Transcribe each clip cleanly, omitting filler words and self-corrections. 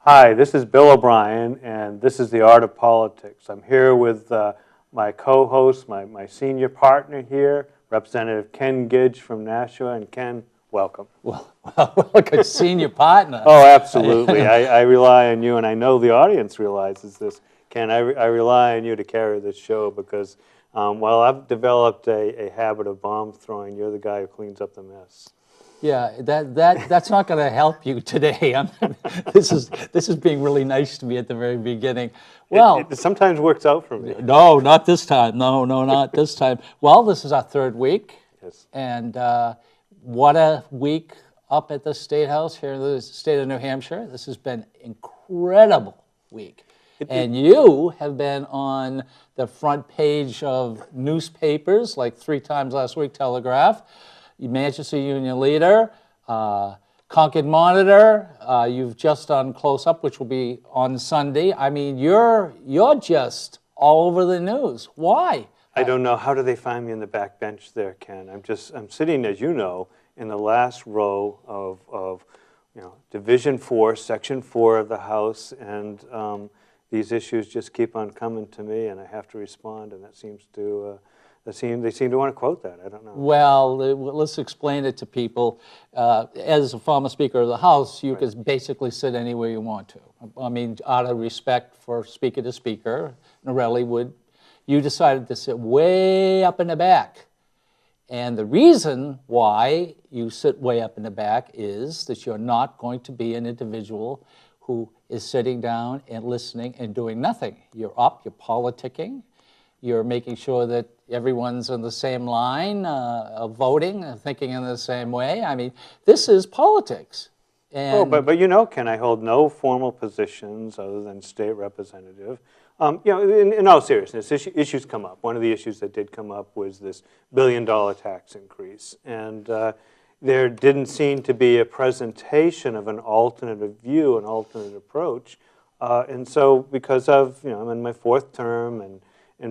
Hi, this is Bill O'Brien, and this is The Art of Politics. I'm here with my co-host, my senior partner here, Representative Ken Gidge from Nashua. And Ken, welcome. Well, good senior partner. Oh, absolutely. I rely on you, and I know the audience realizes this. Ken, I rely on you to carry this show because while I've developed a habit of bomb throwing, you're the guy who cleans up the mess. Yeah, that's not going to help you today. This is being really nice to me at the very beginning. Well, it sometimes works out for me. No, not this time. No, not this time. Well, this is our third week. Yes. And what a week up at the State House here in the state of New Hampshire. This has been incredible week. And you have been on the front page of newspapers like 3 times last week, Telegraph, Manchester Union Leader, Concord Monitor. You've just done Close Up, which will be on Sunday. I mean, you're just all over the news. Why? I don't know. How do they find me in the back bench there, Ken? I'm sitting, as you know, in the last row of Division 4, Section 4 of the House, and these issues just keep on coming to me, and I have to respond, and that seems to. They seem to want to quote that. I don't know. Well, let's explain it to people. As a former Speaker of the House, you can basically sit anywhere you want to. I mean, out of respect for speaker to speaker, Norelli you decided to sit way up in the back. And the reason why you sit way up in the back is that you're not going to be an individual who is sitting down and listening and doing nothing. You're up, you're politicking, you're making sure that everyone's on the same line of voting and thinking in the same way. I mean, this is politics. And but you know, Ken, I hold no formal positions other than state representative. In all seriousness, issues come up. One of the issues that did come up was this $1 billion tax increase. And there didn't seem to be a presentation of an alternative view, an alternate approach. And so because of, I'm in my 4th term, and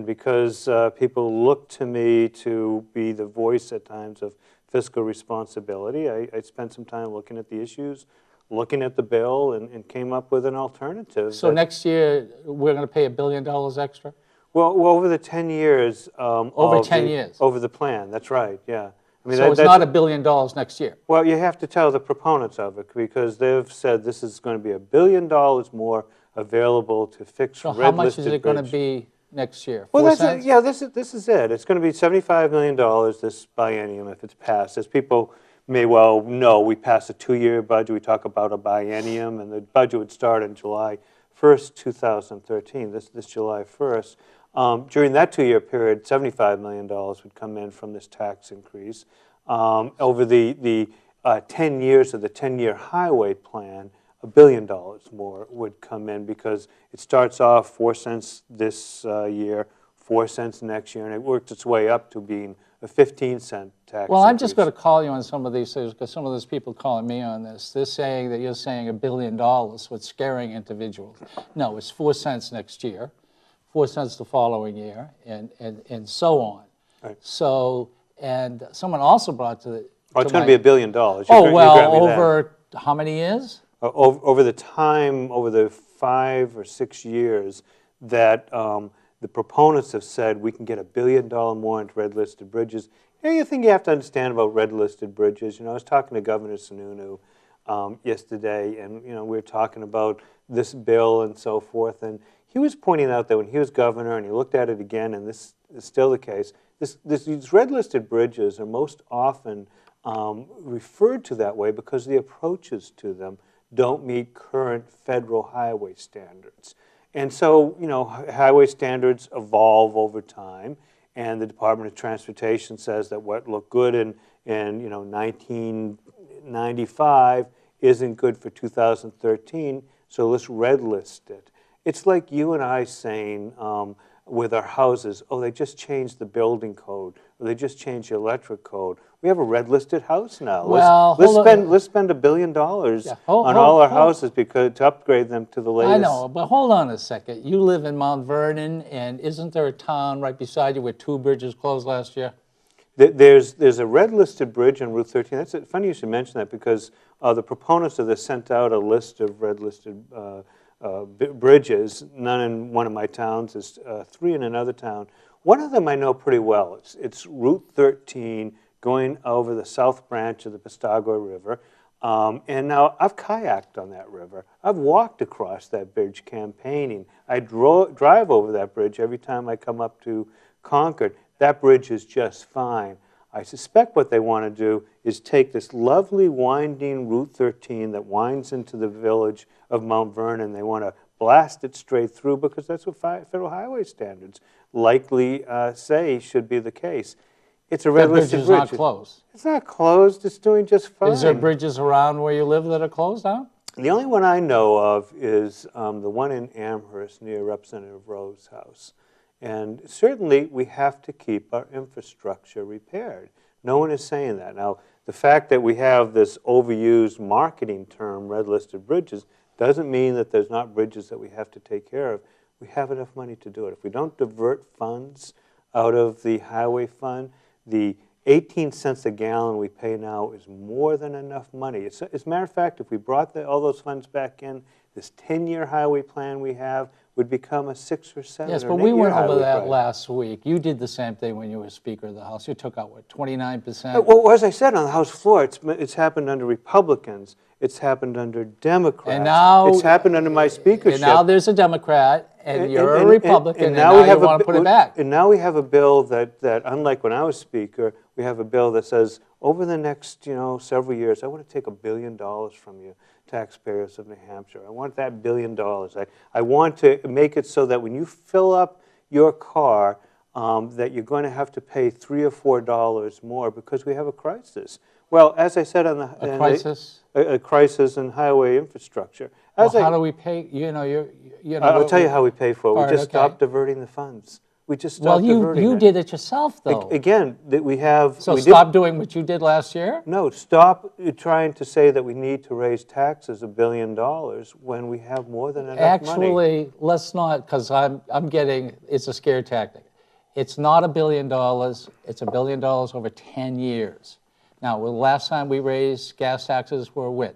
because people look to me to be the voice at times of fiscal responsibility, I spent some time looking at the issues, looking at the bill, and came up with an alternative. So next year, we're going to pay $1 billion extra? Well, over the 10 years. Over 10 years? Over the plan, that's right, yeah. I mean, so it's not $1 billion next year? Well, you have to tell the proponents of it, because they've said this is going to be $1 billion more available to fix red-listed bridge. So how much is it going to be next year? Well, this is it. It's going to be $75 million this biennium if it's passed. As people may well know, we passed a 2-year budget. We talk about a biennium, and the budget would start on July 1st, 2013, this July 1st. During that 2-year period, $75 million would come in from this tax increase. Over the 10 years of the 10-year highway plan, $1 billion more would come in, because it starts off 4 cents this year, 4 cents next year, and it works its way up to being a 15-cent tax Well, I'm increase. just going to call you on some of these things, because some of those people calling me on this, they're saying that you're saying $1 billion, what's scaring individuals. No, it's 4 cents next year, 4 cents the following year, and so on. Right. So, and someone also brought to the... Oh, it's going to be $1 billion. Over how many years? Over the time, over the 5 or 6 years that the proponents have said we can get $1 billion more into red-listed bridges, The other thing you have to understand about red-listed bridges, I was talking to Governor Sununu yesterday, and we were talking about this bill and so forth, and he was pointing out that when he was governor and he looked at it again, and this is still the case, these red-listed bridges are most often referred to that way because the approaches to them don't meet current federal highway standards. And so, highway standards evolve over time, and the Department of Transportation says that what looked good in 1995 isn't good for 2013, so let's red list it. It's like you and I saying with our houses, oh, they just changed the building code, or they just changed the electric code. We have a red listed house now. Well, let's spend $1 billion on all our houses to upgrade them to the latest. I know, but hold on a second. You live in Mount Vernon, and isn't there a town right beside you where 2 bridges closed last year? There's a red-listed bridge on Route 13. That's funny you should mention that because the proponents of this sent out a list of red-listed bridges. None in one of my towns. There's 3 in another town. One of them I know pretty well. It's Route 13 going over the south branch of the Pastagua River. And now I've kayaked on that river. I've walked across that bridge campaigning. I drive over that bridge every time I come up to Concord. That bridge is just fine. I suspect what they want to do is take this lovely winding Route 13 that winds into the village of Mount Vernon. They want to blast it straight through because that's what federal highway standards likely say should be the case. It's a red-listed bridge. It's not closed. It's not closed. It's doing just fine. Is there bridges around where you live that are closed now? The only one I know of is the one in Amherst near Representative Rowe's house. And certainly we have to keep our infrastructure repaired. No one is saying that. Now, the fact that we have this overused marketing term, red-listed bridges, doesn't mean that there's not bridges that we have to take care of. We have enough money to do it. If we don't divert funds out of the highway fund, the 18 cents a gallon we pay now is more than enough money. As a matter of fact, if we brought all those funds back in, this 10-year highway plan we have would become a 6 or 7 Yes, or but 8 we year went over highway that plan. last week. You did the same thing when you were Speaker of the House. You took out, what, 29%? Well, as I said on the House floor, it's happened under Republicans. It's happened under Democrats. And now, it's happened under my speakership. And now there's a Democrat, and you're a Republican, and now you want to put it back. And now we have a bill that, unlike when I was Speaker, we have a bill that says, over the next several years, I want to take $1 billion from you, taxpayers of New Hampshire. I want that $1 billion. I want to make it so that when you fill up your car, that you're going to have to pay $3 or $4 more because we have a crisis. Well, as I said on A crisis? A crisis in highway infrastructure. Well, how do we pay? I'll tell you how we pay for it. We just okay. stopped diverting the funds. We just stopped diverting you it. did it yourself, though. Again, that we have... So stop doing what you did last year? No, stop trying to say that we need to raise taxes $1 billion when we have more than enough money. Actually, let's not, because I'm getting, it's a scare tactic. It's not $1 billion, it's $1 billion over 10 years. Now, the last time we raised gas taxes were when?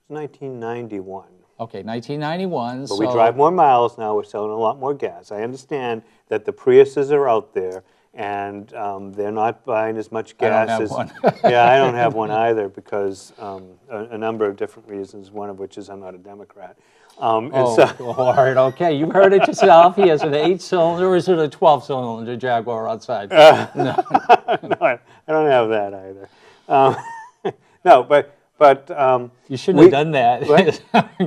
1991. Okay, 1991. But we drive more miles now. We're selling a lot more gas. I understand that the Priuses are out there, and they're not buying as much gas I don't as... have one. Yeah, I don't have one either because a number of different reasons, one of which is I'm not a Democrat. Lord, okay, you heard it yourself. He has an 8-cylinder, or is it a 12-cylinder Jaguar outside? No, I don't have that either. No, but you shouldn't have done that.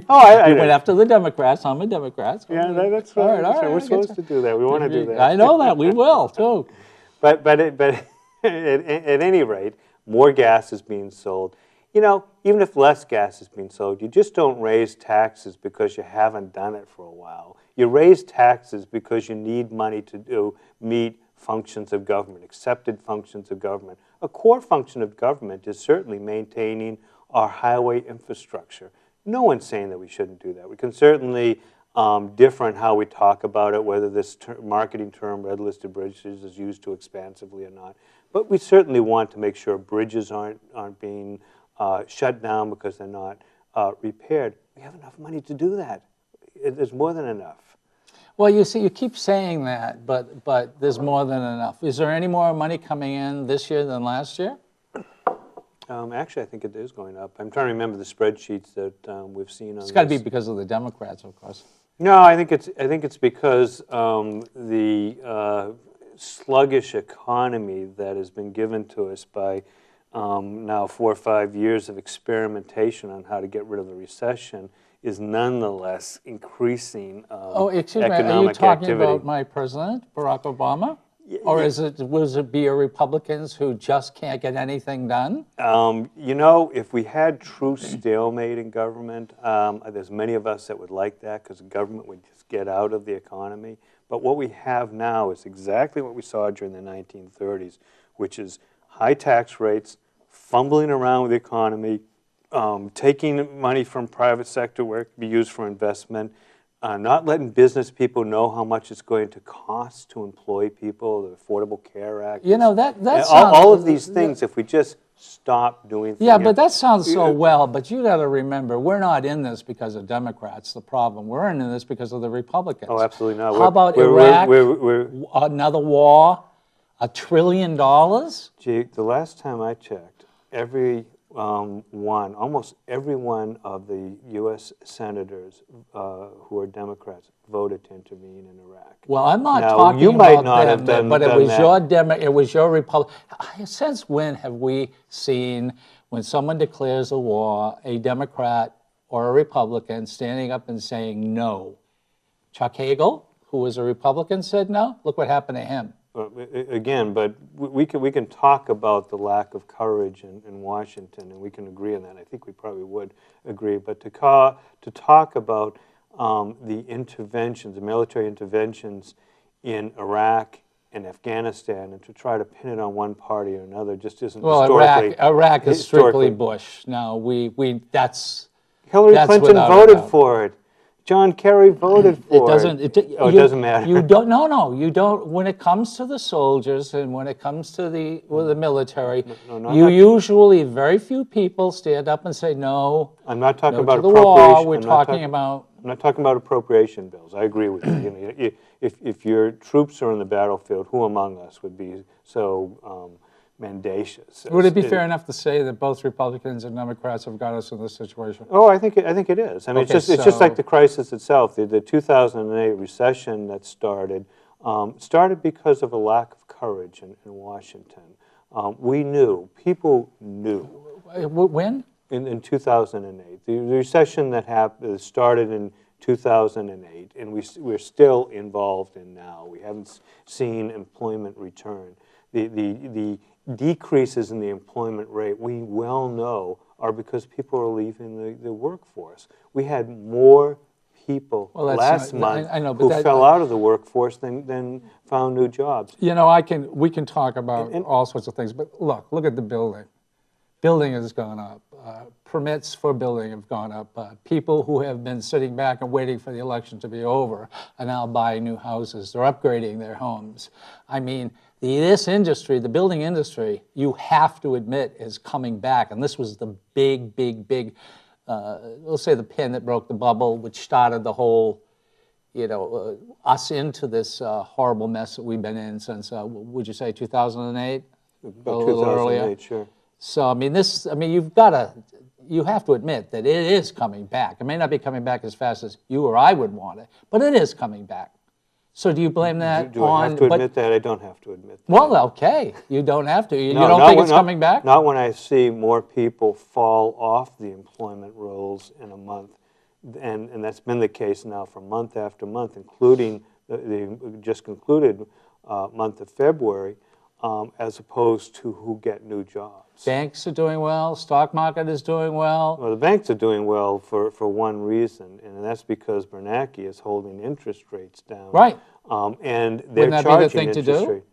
I you went after the Democrats. I'm a Democrat. So yeah, that's right. All right, we're supposed to do that. We want to do that. I know that. We will, too. But at any rate, more gas is being sold. Even if less gas is being sold, you just don't raise taxes because you haven't done it for a while. You raise taxes because you need money to meet functions of government, accepted functions of government. A core function of government is certainly maintaining our highway infrastructure. No one's saying that we shouldn't do that. We can certainly differ in how we talk about it, whether this marketing term, red-listed bridges, is used too expansively or not. But we certainly want to make sure bridges aren't being shut down because they're not repaired. We have enough money to do that. There's more than enough. Well, you see, you keep saying that, but there's more than enough. Is there any more money coming in this year than last year? Actually, I think it is going up. I'm trying to remember the spreadsheets that we've seen on this. It's got to be because of the Democrats, of course. No, I think it's because the sluggish economy that has been given to us by now 4 or 5 years of experimentation on how to get rid of the recession is nonetheless increasing Oh, excuse me, economic are you talking activity. about my president, Barack Obama? Or was it be Republicans who just can't get anything done? If we had true stalemate in government, there's many of us that would like that because the government would just get out of the economy. But what we have now is exactly what we saw during the 1930s, which is high tax rates, fumbling around with the economy, taking money from private sector where it can be used for investment, not letting business people know how much it's going to cost to employ people, the Affordable Care Act. You know, that all, sounds... all of these things, if we just stop doing things. Yeah, but that sounds so well, but you got to remember, we're not in this because of Democrats, the problem. We're in this because of the Republicans. Oh, absolutely not. How about Iraq, another war, $1 trillion? Gee, the last time I checked, almost every one of the U.S. senators who are Democrats voted to intervene in Iraq. Well, I'm not now, talking you might about not them, have done, but it done was that. it was your Republic. Since when have we seen, when someone declares a war, a Democrat or a Republican standing up and saying no? Chuck Hagel, who was a Republican, said no. Look what happened to him. Again, but we can talk about the lack of courage in Washington, and we can agree on that. I think we probably would agree. But to talk about the interventions, the military interventions in Iraq and Afghanistan, and to try to pin it on one party or another just isn't historically. Iraq is strictly Bush. No, that's Hillary that's Clinton without a voted doubt. for it. John Kerry voted for it. It doesn't matter. You don't. No. You don't. When it comes to the soldiers and when it comes to the military, usually very few people stand up and say no. I'm not talking no about to the appropriation. war. We're talking about. I'm not talking about appropriation bills. I agree with you. If your troops are on the battlefield, who among us would be so mendacious? Would it be fair enough to say that both Republicans and Democrats have got us in this situation? Oh, I think it is. I mean, Okay, it's just like the crisis itself. The 2008 recession that started because of a lack of courage in Washington. We knew, people knew. When? In 2008, the recession that started in 2008, and we're still involved in now. We haven't seen employment return. The decreases in the employment rate, we well know, are because people are leaving the workforce. We had more people last month who fell out of the workforce than found new jobs. You know, we can talk about all sorts of things, but look at the building. Building has gone up. Permits for building have gone up. People who have been sitting back and waiting for the election to be over are now buying new houses. They're upgrading their homes. I mean, this industry, the building industry, you have to admit is coming back. And this was the big, let's say the pin that broke the bubble, which started the whole, us into this horrible mess that we've been in since, would you say 2008? About 2008, sure. So, I mean, you have to admit that it is coming back. It may not be coming back as fast as you or I would want it, but it is coming back. So do you blame that do I have to admit that? I don't have to admit that. Well, okay. You don't have to. You don't think it's coming back? Not when I see more people fall off the employment rolls in a month. And that's been the case now for month after month, including the just concluded month of February, as opposed to who get new jobs. Banks are doing well. Stock market is doing well. Well, the banks are doing well for one reason, and that's because Bernanke is holding interest rates down. Right. And they're Wouldn't that charging be the thing to interest do? rate.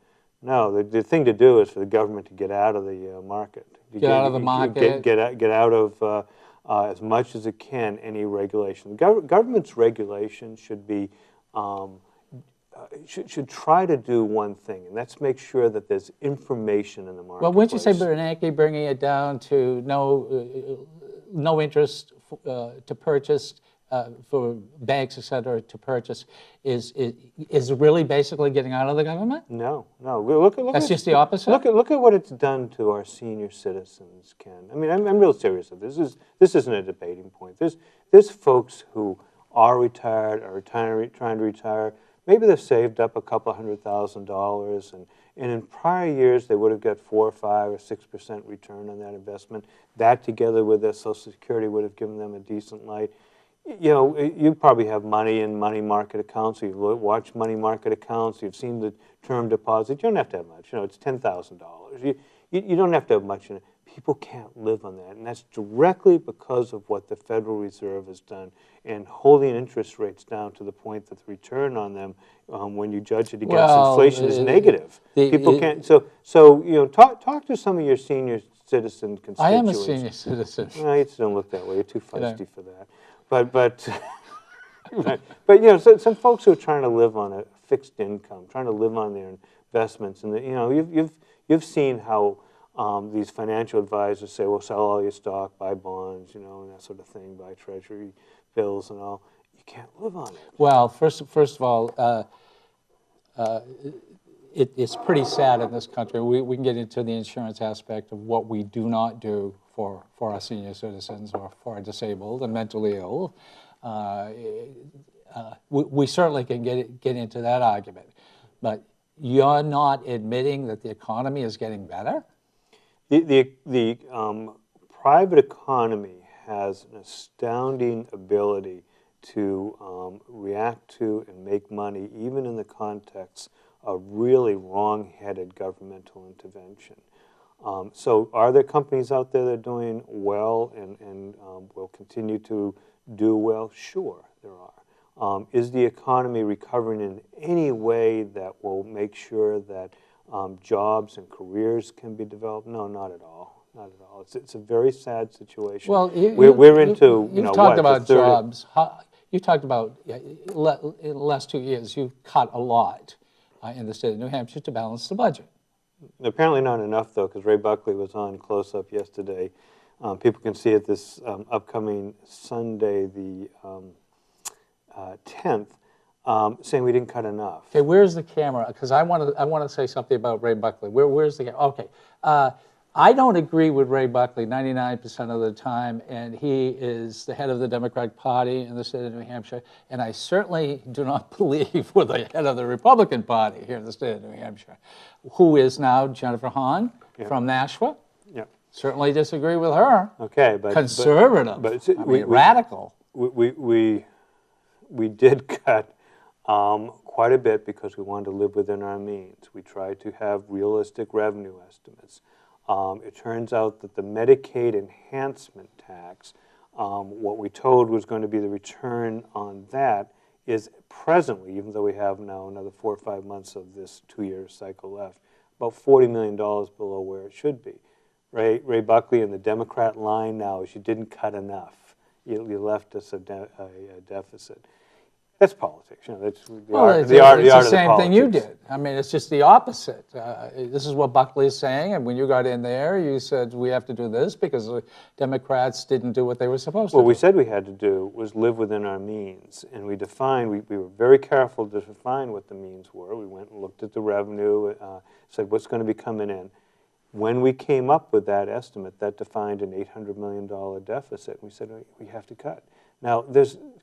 No, the thing to do is for the government to get out of the market. Get out of the market. Get out of as much as it can any regulation. The government's regulation should be should try to do one thing, and that's make sure that there's information in the market. Well, wouldn't you say Bernanke bringing it down to no interest to purchase for banks, et cetera, to purchase is really basically getting out of the government? No, no. Look That's at, just the opposite? Look at what it's done to our senior citizens, Ken. I mean, I'm real serious. This isn't a debating point. There's folks who are retired, are trying to retire. Maybe they've saved up a couple $100,000, and in prior years they would have got 4 or 5 or 6% return on that investment. That together with their Social Security would have given them a decent life. You know, you probably have money in money market accounts. You've watched money market accounts. You've seen the term deposit. You don't have to have much. You know, it's $10,000. You don't have to have much in it. People can't live on that, and that's directly because of what the Federal Reserve has done in holding interest rates down to the point that the return on them, when you judge it against inflation, is negative. People can't. So you know, talk to some of your senior citizen constituents. I am a senior citizen. Well, you just don't look that way. You're too feisty for that. But you know, some folks who are trying to live on a fixed income, trying to live on their investments, and you know, you've seen how these financial advisors say, well, sell all your stock, buy bonds, you know, and that sort of thing, buy treasury bills and all. You can't live on it. Well, first of all, it's pretty sad in this country. We can get into the insurance aspect of what we do not do for our senior citizens or for our disabled and mentally ill. We certainly can get into that argument. But you're not admitting that the economy is getting better? The private economy has an astounding ability to react to and make money, even in the context of really wrong-headed governmental intervention. So are there companies out there that are doing well and will continue to do well? Sure, there are. Is the economy recovering in any way that will make sure that jobs and careers can be developed? No, not at all. Not at all. It's a very sad situation. Well, we're into, you know, talked about jobs. You talked about, in the last 2 years, you've cut a lot in the state of New Hampshire to balance the budget. Apparently not enough, though, because Ray Buckley was on Close-Up yesterday. People can see it this upcoming Sunday, the 10th, saying we didn't cut enough. Okay, where's the camera? Because I want to say something about Ray Buckley. Where's the camera? Okay. I don't agree with Ray Buckley 99% of the time, and he is the head of the Democratic Party in the state of New Hampshire, and I certainly do not believe we're the head of the Republican Party here in the state of New Hampshire. Who is now Jennifer Hahn from Nashua? Yeah. Certainly disagree with her. Okay, but conservative, radical. We did cut quite a bit because we wanted to live within our means. We tried to have realistic revenue estimates. It turns out that the Medicaid enhancement tax, what we told was going to be the return on that is presently, even though we have now another 4 or 5 months of this 2-year cycle left, about $40 million below where it should be. Ray Buckley and the Democrat line now is you didn't cut enough. You left us a deficit. That's politics. You know, that's the art of the same thing you did. I mean, it's just the opposite. This is what Buckley is saying, and when you got in there, you said we have to do this because the Democrats didn't do what they were supposed to do. What we said we had to do was live within our means, and we were very careful to define what the means were. We went and looked at the revenue, said what's going to be coming in. When we came up with that estimate, that defined an $800 million deficit. We said we have to cut. Now,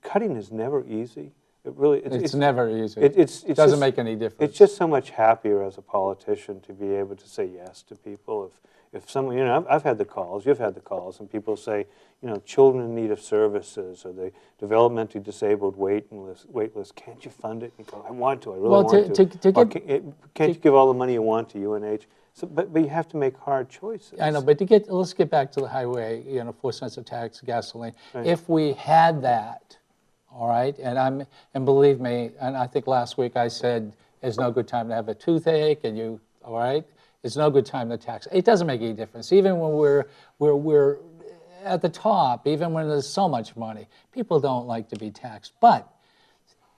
cutting is never easy. It really, it's never easy. It doesn't make any difference. It's just so much happier as a politician to be able to say yes to people. If someone, you know, I've had the calls, you've had the calls, and people say, you know, children in need of services or the developmentally disabled wait list, can't you fund it? And you go, I want to, I really want to. Can't you give all the money you want to UNH? So, but you have to make hard choices. I know, but let's get back to the highway, you know, 4 cents a tax, gasoline. Right. If we had that, all right, and believe me, and I think last week I said it's no good time to have a toothache, and all right, it's no good time to tax. It doesn't make any difference, even when we're at the top, even when there's so much money, people don't like to be taxed. But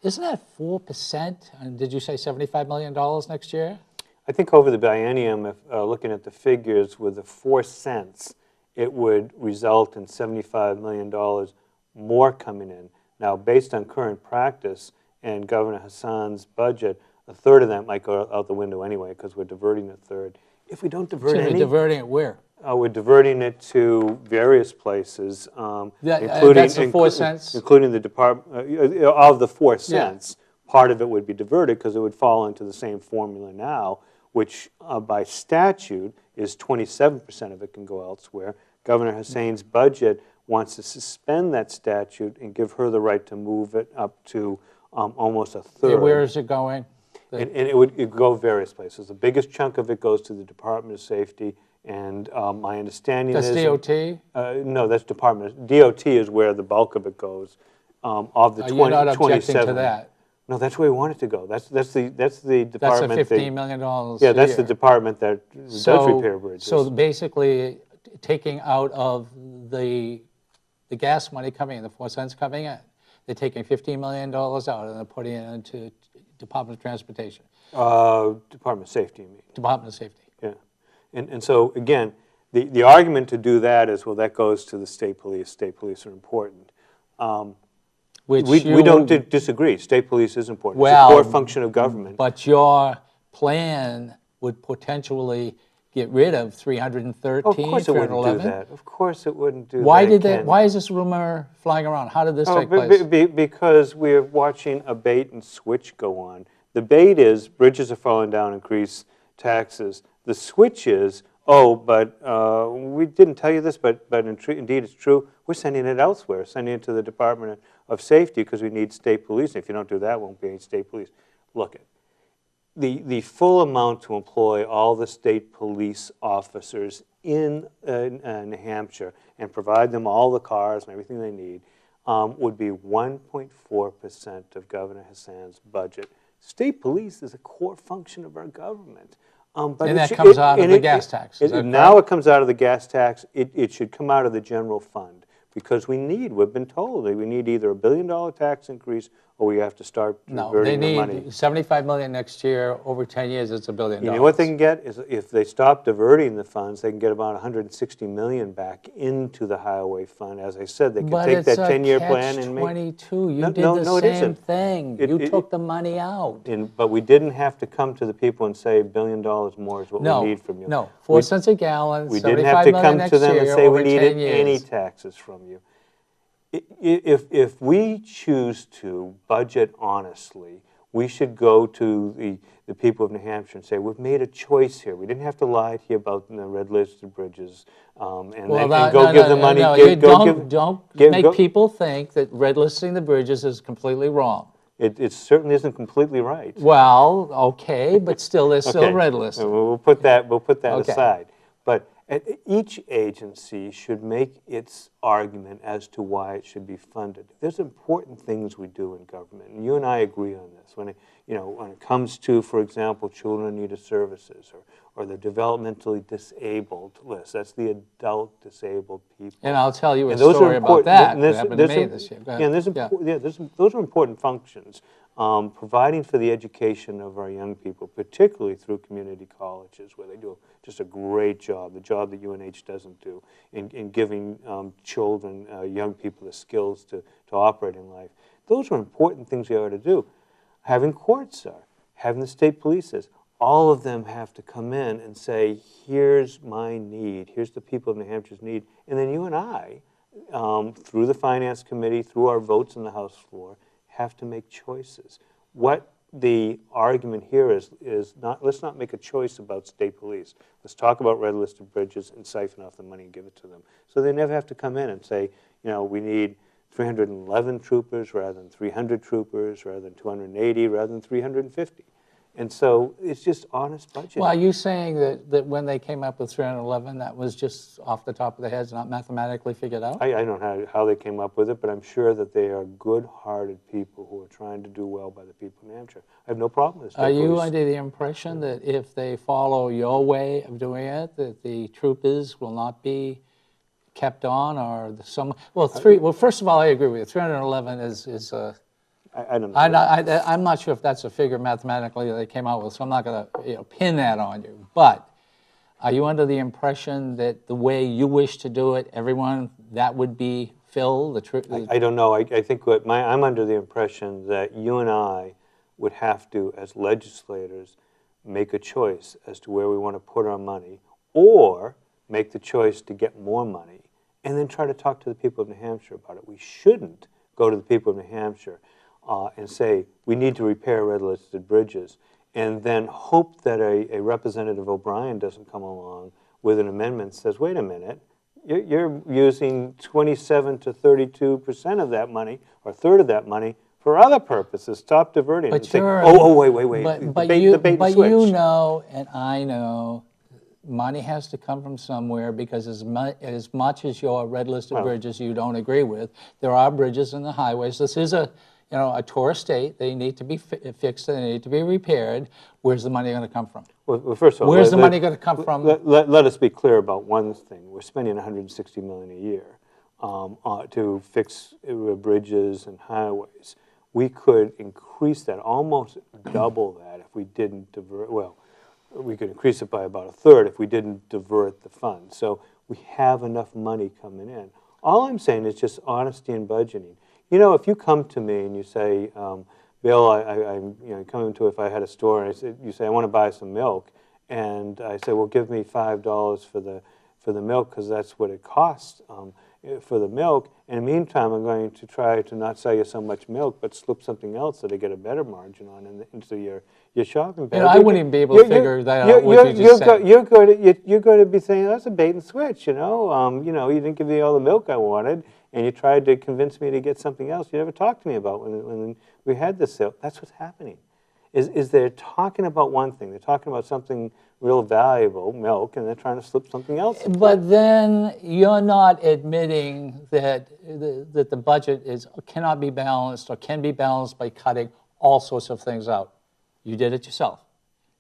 isn't that 4%? And did you say $75 million next year? I think over the biennium, if looking at the figures with the 4 cents, it would result in $75 million more coming in Now, based on current practice and Governor Hassan's budget, a third of that might go out the window anyway because we're diverting a third. If we don't divert Excuse me, any, diverting it where? we're diverting it to various places, That's the 4 cents? including the department, of the 4 cents. Part of it would be diverted because it would fall into the same formula now, which by statute is 27% of it can go elsewhere. Governor Hassan's budget wants to suspend that statute and give her the right to move it up to almost a third. Where is it going? And it would go various places. The biggest chunk of it goes to the Department of Safety, and my understanding is... That's DOT? No, that's Department. DOT is where the bulk of it goes. Of the 20, You're not objecting 27. to that? No, that's where we want it to go. That's the department. That's a $15 million Yeah, a that's year. the department that does repair bridges. So basically, taking out of the gas money coming in, the 4 cents coming in, they're taking $15 million out and they're putting it into Department of Transportation. Department of Safety, you mean? Department of Safety. Yeah. And so, again, the argument to do that is, well, that goes to the state police. State police are important. Which We don't disagree. State police is important. Well, it's a core function of government. But your plan would potentially get rid of 313, Of course it wouldn't do 311. that. Of course it wouldn't do Why that. did that? Ken. Why is this rumor flying around? How did this Oh, take place? because we're watching a bait and switch go on. The bait is bridges are falling down, increase taxes. The switch is, oh, but we didn't tell you this, but indeed it's true. We're sending it elsewhere, sending it to the Department of Safety because we need state police. And if you don't do that, won't be any state police. Look, the full amount to employ all the state police officers in New Hampshire and provide them all the cars and everything they need would be 1.4% of Governor Hassan's budget. State police is a core function of our government. But and that comes out of the gas tax. Now it comes out of the gas tax. It should come out of the general fund because we've been told that we need either $1 billion tax increase or we have to start diverting the money. No, they need $75 million next year. Over 10 years, it's $1 billion. You know what they can get is if they stop diverting the funds, they can get about $160 million back into the highway fund. As I said, they can take that 10-year plan and make. But it's a catch-22. You did no, the it same isn't. thing. You took the money out. But we didn't have to come to the people and say $1 billion more is what we need from you. No, 4 cents a gallon. We didn't have to come to them and say we needed any years. taxes from you. If we choose to budget honestly, we should go to the people of New Hampshire and say, we've made a choice here. We didn't have to lie to you about the red listed bridges and go give the money. Don't make people think that red listing the bridges is completely wrong. It certainly isn't completely right. Well, okay, but still, they're still red listed. We'll put that Okay. aside. But each agency should make its argument as to why it should be funded. There's important things we do in government, and you and I agree on this. When it comes to, for example, children in need of services or the developmentally disabled list, that's the adult disabled people. And I'll tell you a story about that. That happened to me this year. Go ahead. Those are important functions. Providing for the education of our young people, particularly through community colleges, where they do just a great job, the job that UNH doesn't do, in giving children, young people, the skills to operate in life. Those are important things we ought to do. Having courts are, having the state police is, all of them have to come in and say, here's my need, here's the people of New Hampshire's need, and then you and I, through the Finance Committee, through our votes on the House floor, have to make choices. What the argument here is not, let's not make a choice about state police. Let's talk about red listed bridges and siphon off the money and give it to them. So they never have to come in and say, we need 311 troopers rather than 300 troopers, rather than 280, rather than 350. And so it's just honest budgeting. Well, are you saying that when they came up with 311, that was just off the top of their heads, not mathematically figured out? I don't know how they came up with it, but I'm sure that they are good-hearted people who are trying to do well by the people of New Hampshire. I have no problem with this. Are you under the impression that if they follow your way of doing it, that the troopers will not be kept on, or well, first of all, I agree with you. 311 is I don't know. I'm not sure if that's a figure mathematically they came out with, so I'm not going to pin that on you. But are you under the impression that the way you wish to do it, everyone, that would be fill the... I don't know. I think I'm under the impression that you and I would have to, as legislators, make a choice as to where we want to put our money, or make the choice to get more money, and then try to talk to the people of New Hampshire about it. We shouldn't go to the people of New Hampshire and say, we need to repair red-listed bridges, and then hope that a Representative O'Brien doesn't come along with an amendment that says, wait a minute, you're using 27 to 32% of that money, or a third of that money, for other purposes. Stop diverting. But and say, you're... wait. But Debate and you switch. know, and I know, money has to come from somewhere, because as much as your red-listed bridges you don't agree with, there are bridges and the highways. This is a tourist state. They need to be fixed. They need to be repaired. Where's the money going to come from? Well, first of all, where's the money going to come from? Let us be clear about one thing. We're spending $160 million a year to fix bridges and highways. We could increase that, almost double that, if we didn't divert. Well, we could increase it by about a third if we didn't divert the funds. So we have enough money coming in. All I'm saying is just honesty in budgeting. You know, if you come to me and you say, Bill, I'm coming to, if I had a store, and you say, I want to buy some milk, and I say, well, give me $5 for the milk, because that's what it costs for the milk. In the meantime, I'm going to try to not sell you so much milk, but slip something else so they get a better margin on into your shopping bag. I wouldn't even be able to figure that out. What you just said. You're going to be saying, that's a bait and switch. You you didn't give me all the milk I wanted, and you tried to convince me to get something else you never talked to me about when we had this sale. That's what's happening. Is they're talking about one thing. They're talking about something real valuable, milk, and they're trying to slip something else in. But then you're not admitting that the budget cannot be balanced, or can be balanced by cutting all sorts of things out. You did it yourself.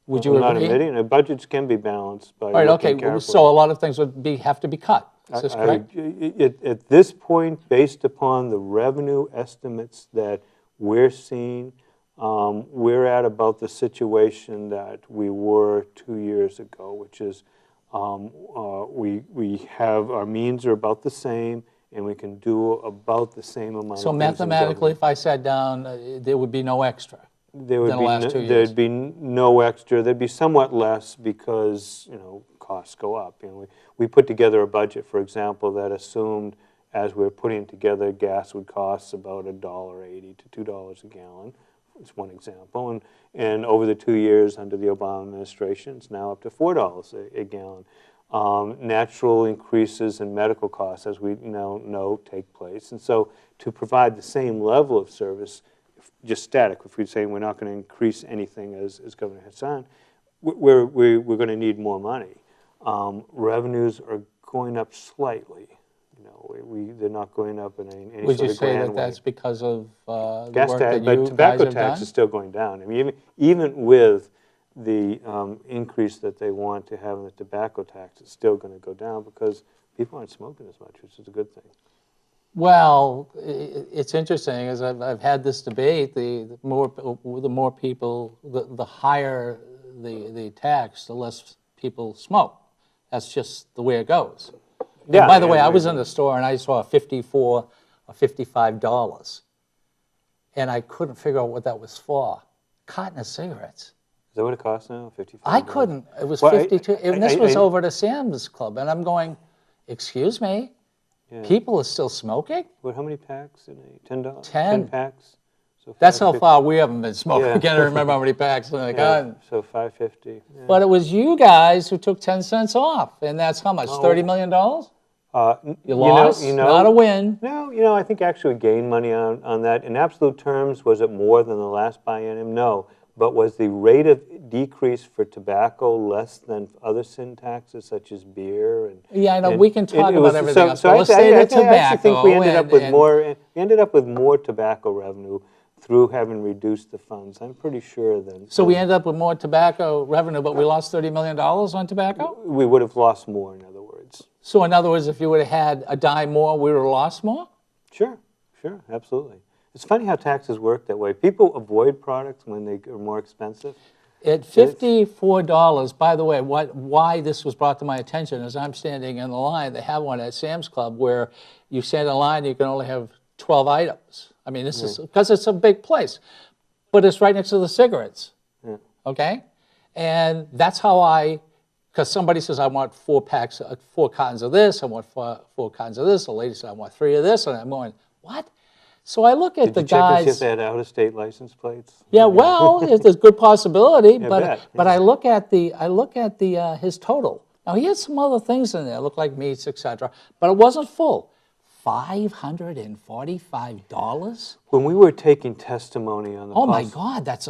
Would you agree? I'm not admitting. Budgets can be balanced by all right, looking okay, carefully. So a lot of things would have to be cut. Is this correct? At this point, based upon the revenue estimates that we're seeing, we're at about the situation that we were 2 years ago, which is we have, our means are about the same, and we can do about the same amount So of things in mathematically, government. if I sat down, there would be no extra. There'd be no extra. There'd be somewhat less because costs go up. We put together a budget, for example, that assumed, as we're putting together, gas would cost about $1.80 to $2 a gallon. It's one example, and over the 2 years under the Obama administration, it's now up to $4 a gallon. Natural increases in medical costs, as we now know, take place, and so to provide the same level of service, just static, if we're saying we're not going to increase anything, as Governor Hassan, we're going to need more money. Revenues are going up slightly. They're not going up in any Would sort you of say grand that way. that's because of the Gas work tax, that but you guys tobacco have tax done? is still going down. I mean, even with the increase that they want to have in the tobacco tax, it's still going to go down because people aren't smoking as much, which is a good thing. Well, it's interesting, as I've had this debate, the more people, the higher the tax, the less people smoke. That's just the way it goes. Yeah, And by the way, I was in the store and I saw $54 or $55, and I couldn't figure out what that was for. Carton of cigarettes. Is that what it costs now? $55? I couldn't. It was Well, 52. And this was over to Sam's Club, and I'm going, excuse me, people are still smoking? How many packs in a $10? 10 packs. So That's how far we haven't been smoking. Yeah. I can't remember how many packs in the gun. So $5.50. Yeah. But it was you guys who took 10 cents off, and that's how much? $30 million? You lost, not a win. No, I think actually we gained money on that. In absolute terms, was it more than the last biennium? No. But was the rate of decrease for tobacco less than other sin taxes, such as beer? Yeah, I know. We can talk about everything else. Let's stay to tobacco. I actually think we ended up with more tobacco revenue through having reduced the funds. I'm pretty sure then. So we ended up with more tobacco revenue, but we lost $30 million on tobacco? We would have lost more, in other words. So in other words, if you would have had a dime more, we would have lost more? Sure, absolutely. It's funny how taxes work that way. People avoid products when they are more expensive. At $54, by the way, why this was brought to my attention is I'm standing in the line. They have one at Sam's Club where you stand in line, you can only have 12 items. I mean, this is because it's a big place, but it's right next to the cigarettes. Okay, and that's how because somebody says I want 4 packs, 4 cartons of this, I want 4 cartons of this. The lady said I want 3 of this, and I'm going, what? So I look at the guys. Did you check if they had out-of-state license plates? Yeah, well, there's a good possibility, but bet, I look at his total. Now he had some other things in there, looked like meats, etc., but it wasn't full. $545. When we were taking testimony on the Oh my God, that's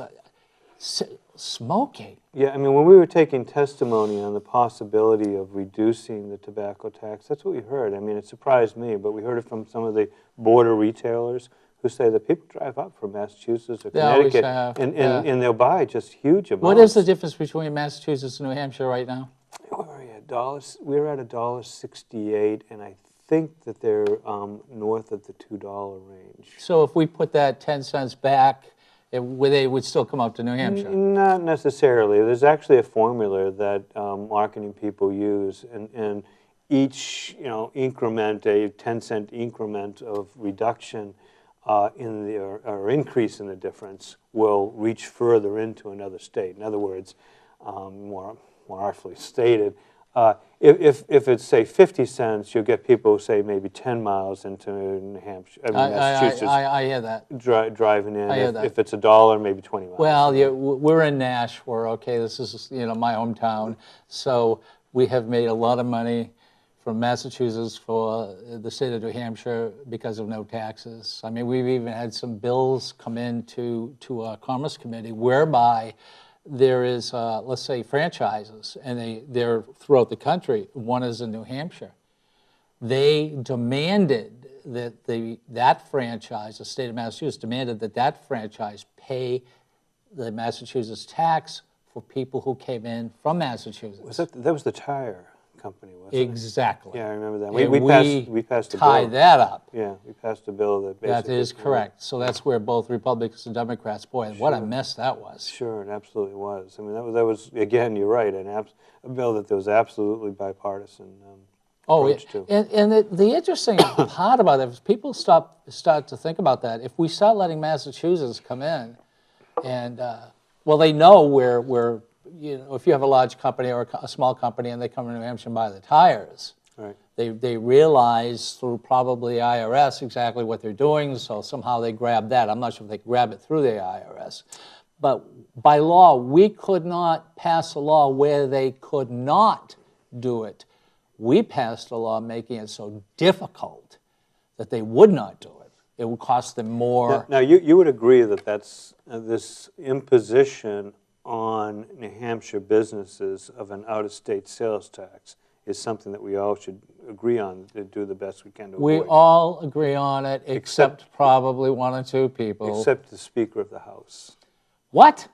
smoking. Yeah, I mean, when we were taking testimony on the possibility of reducing the tobacco tax, that's what we heard. I mean, it surprised me, but we heard it from some of the border retailers who say that people drive up from Massachusetts or Connecticut and they'll buy just huge amounts. What is the difference between Massachusetts and New Hampshire right now? We're at $1.68, and I think that they're north of the $2 range. So if we put that 10 cents back, they would still come up to New Hampshire? Not necessarily. There's actually a formula that marketing people use, and each increment, a 10-cent increment of reduction or increase in the difference will reach further into another state. In other words, more artfully stated, if it's, say, 50 cents, you'll get people who say maybe 10 miles into New Hampshire, Massachusetts. I hear that. Driving in. I hear that. If it's $1, maybe 20 miles. Well, we're in Nashua, okay? This is, my hometown. So we have made a lot of money from Massachusetts for the state of New Hampshire because of no taxes. I mean, we've even had some bills come in to our Commerce Committee whereby there is, let's say, franchises, and they're throughout the country. One is in New Hampshire. They demanded that that franchise, the state of Massachusetts, demanded that franchise pay the Massachusetts tax for people who came in from Massachusetts. That was the tire company, wasn't it? Exactly. Yeah, I remember that. We passed a bill. tied that up. Yeah, we passed a bill that basically... That is correct. So that's where both Republicans and Democrats, boy, what a mess that was. Sure, it absolutely was. I mean, that was again, you're right, a bill that there was absolutely bipartisan approach to. And the interesting part about it is people start to think about that. If we start letting Massachusetts come in, and well, they know where if you have a large company or a small company and they come to New Hampshire and buy the tires, right. They realize through probably IRS exactly what they're doing, so somehow they grab that. I'm not sure if they grab it through the IRS. But by law, we could not pass a law where they could not do it. We passed a law making it so difficult that they would not do it. It would cost them more. Now you would agree that that's this imposition on New Hampshire businesses of an out-of-state sales tax is something that we all should agree on to do the best we can to avoid. We all agree on it, except probably 1 or 2 people. Except the Speaker of the House. What?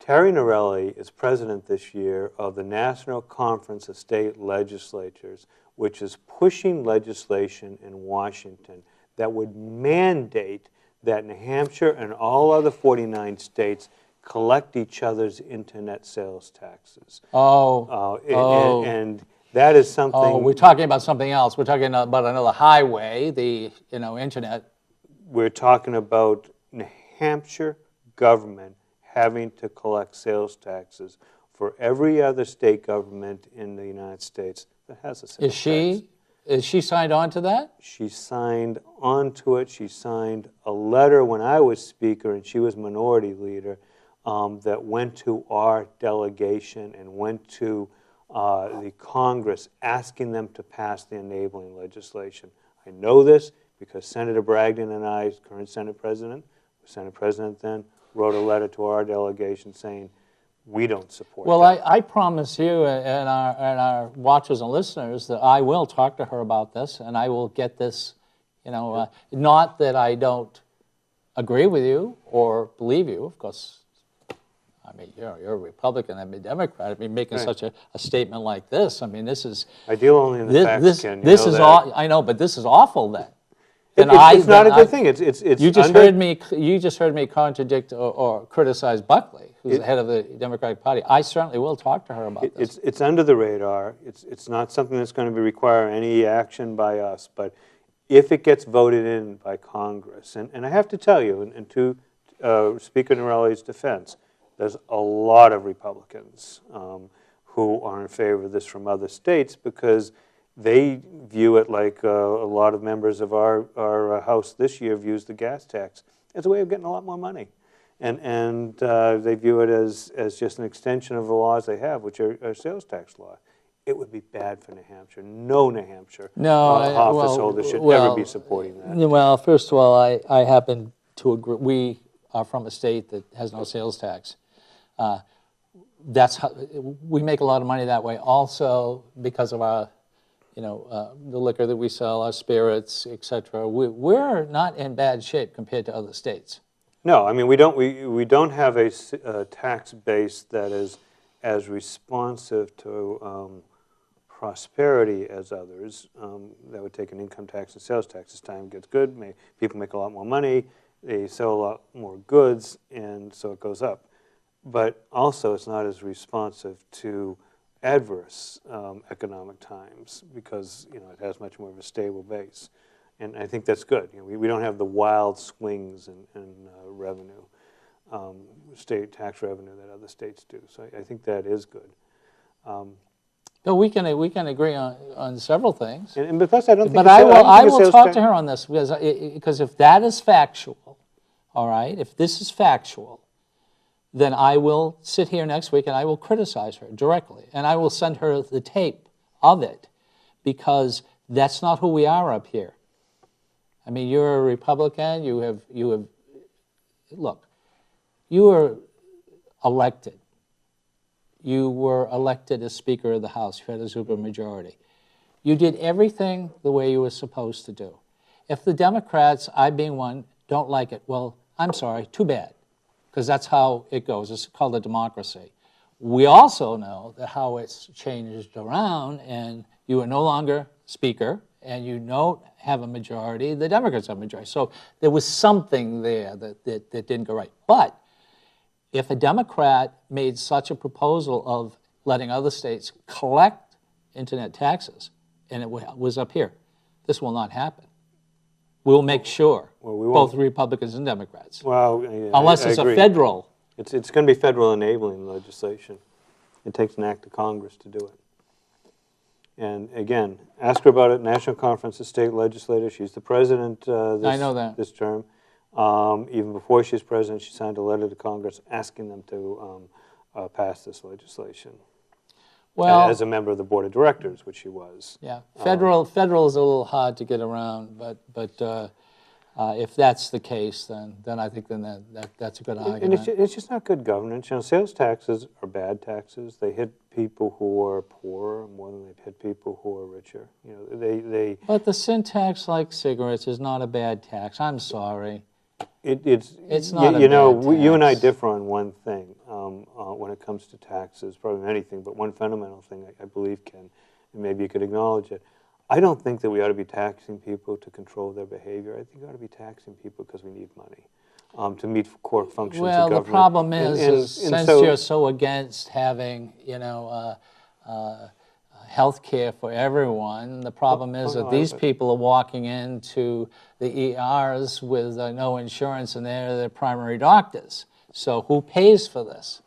Terry Norelli is president this year of the National Conference of State Legislatures, which is pushing legislation in Washington that would mandate that New Hampshire and all other 49 states collect each other's internet sales taxes. And that is something... Oh, we're talking about something else. We're talking about another highway, the internet. We're talking about New Hampshire government having to collect sales taxes for every other state government in the United States that has a sales tax. Is she signed on to that? She signed on to it. She signed a letter when I was Speaker and she was Minority Leader that went to our delegation and went to the Congress asking them to pass the enabling legislation. I know this because Senator Bragdon and I, current Senate President then, wrote a letter to our delegation saying we don't support that. Well, I promise you and our watchers and listeners that I will talk to her about this and I will get this, not that I don't agree with you or believe you, of course. I mean, you're a Republican, I'm a Democrat. I mean, making such a statement like this, I mean, this is... I deal only in the facts, Ken. I know, but this is awful then. then It's not a then good thing. It's you just under- heard me. You just heard me contradict or criticize Buckley, who's the head of the Democratic Party. I certainly will talk to her about this. It's under the radar. It's not something that's going to require any action by us. But if it gets voted in by Congress, and I have to tell you, and to Speaker Norelli's defense, there's a lot of Republicans who are in favor of this from other states because they view it like a lot of members of our House this year views the gas tax as a way of getting a lot more money. And they view it as just an extension of the laws they have, which are sales tax law. It would be bad for New Hampshire. No New Hampshire office holder should ever be supporting that. Well, first of all, I happen to agree. We are from a state that has no sales tax. That's how we make a lot of money that way. Also, because of our, the liquor that we sell, our spirits, etc. We're not in bad shape compared to other states. No, I mean we don't have a tax base that is as responsive to prosperity as others. That would take an income tax and sales tax. As time gets good, people make a lot more money, they sell a lot more goods, and so it goes up. But also it's not as responsive to adverse economic times because it has much more of a stable base. And I think that's good. We don't have the wild swings in revenue, state tax revenue that other states do. So I think that is good. But we can agree on several things. But plus, I don't think. But I will talk to her on this because if that is factual, all right, if this is factual, then I will sit here next week and I will criticize her directly, and I will send her the tape of it, because that's not who we are up here. I mean, you're a Republican. You have look. You were elected. You were elected as Speaker of the House. You had a supermajority. You did everything the way you were supposed to do. If the Democrats, I being one, don't like it, well, I'm sorry, too bad, because that's how it goes. It's called a democracy. We also know that how it's changed around, and you are no longer Speaker, and you don't have a majority. The Democrats have a majority. So there was something there that didn't go right. But if a Democrat made such a proposal of letting other states collect internet taxes, and it was up here, this will not happen. We'll make sure, both Republicans and Democrats. Well, yeah, unless it's a federal. It's going to be federal enabling legislation. It takes an act of Congress to do it. And again, ask her about it. National Conference of State Legislators. She's the president I know that. this term. Even before she's president, she signed a letter to Congress asking them to pass this legislation. Well, as a member of the board of directors, which she was. Yeah, federal is a little hard to get around, but if that's the case, then I think that's a good argument. And it's just not good governance. Sales taxes are bad taxes. They hit people who are poorer more than they've hit people who are richer. But the sin tax, like cigarettes, is not a bad tax. I'm sorry. It's not a bad tax. You and I differ on one thing when it comes to taxes, probably anything, but one fundamental thing I believe, Ken, and maybe you could acknowledge it. I don't think that we ought to be taxing people to control their behavior. I think we ought to be taxing people because we need money to meet core functions of government. Well, the problem is since you're so against having, health care for everyone, the problem is that these people are walking into the ERs with no insurance, and they're their primary doctors. So who pays for this?